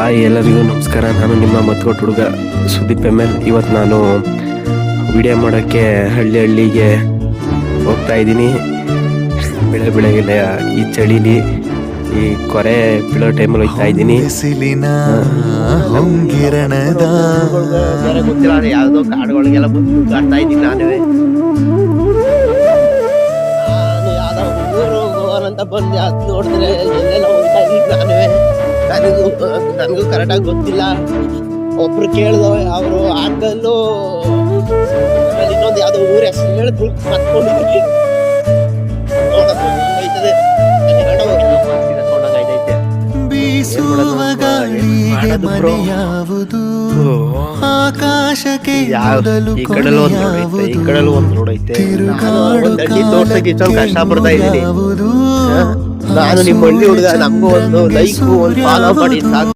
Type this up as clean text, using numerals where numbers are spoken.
ಎಲ್ಲರಿಗೂ ನಮಸ್ಕಾರ. ನಾನು ನಿಮ್ಮ ಮತ್ಕೊಟ್ಟು ಹುಡುಗ ಸುದೀಪ್ ML. ಇವತ್ತು ನಾನು ವಿಡಿಯೋ ಮಾಡೋಕ್ಕೆ ಹಳ್ಳಿಗೆ ಹೋಗ್ತಾ ಇದ್ದೀನಿ. ಬೆಳಗ್ಗೆ ಈ ಚಳಿಲಿ ಈ ಕೊರೆ ಬೀಳೋ ಟೈಮಲ್ಲಿ ಹೋಗ್ತಾ ಇದ್ದೀನಿ. ಗೊತ್ತಿಲ್ಲ, ಯಾವುದೋ ಕಾಡುಗಳಿಗೆಲ್ಲ ಆಡ್ತಾ ಇದ್ದೀನಿ. ನಾನು ಯಾವ್ದೋ ಊರು ಅಂತ ಬಂದು ಅದು ನೋಡಿದ್ರೆ ಎಲ್ಲೆಲ್ಲ ಹೋಗ್ತಾ ಇದ್ದೀನಿ. ನನಗೂ ಕರೆಕ್ಟಾಗಿ ಗೊತ್ತಿಲ್ಲ. ಒಬ್ರು ಕೇಳಿದವ, ಅವರು ಆಗಲ್ಲೂ ಇನ್ನೊಂದು ಯಾವುದೋ ಊರ ಹೆಸರು ಹೇಳಿದ್ರು ಮತ್ಕೊಂಡಿದ್ದೀನಿ. ಆಕಾಶಕ್ಕೆ ಈ ಕಡೆಲ್ಲ ಒಂದು ರೋಡ್ ಐತೆ, ಈ ಕಡೆಲ್ಲ ಒಂದು ರೋಡ್ ಐತೆ. ತೋರ್ಸಕ್ಕೆ ಇಷ್ಟೊಂದು ಕಷ್ಟ ಪಡ್ತಾ ಇದ್ದೀನಿ. ನಾನು ನಿಮ್ಮ ಹಳ್ಳಿ ಹುಡುಗ. ನಮಗೂ ಒಂದು ಲೈಕ್, ಒಂದು ಫಾಲೋ ಮಾಡಿ ಸಾಕು.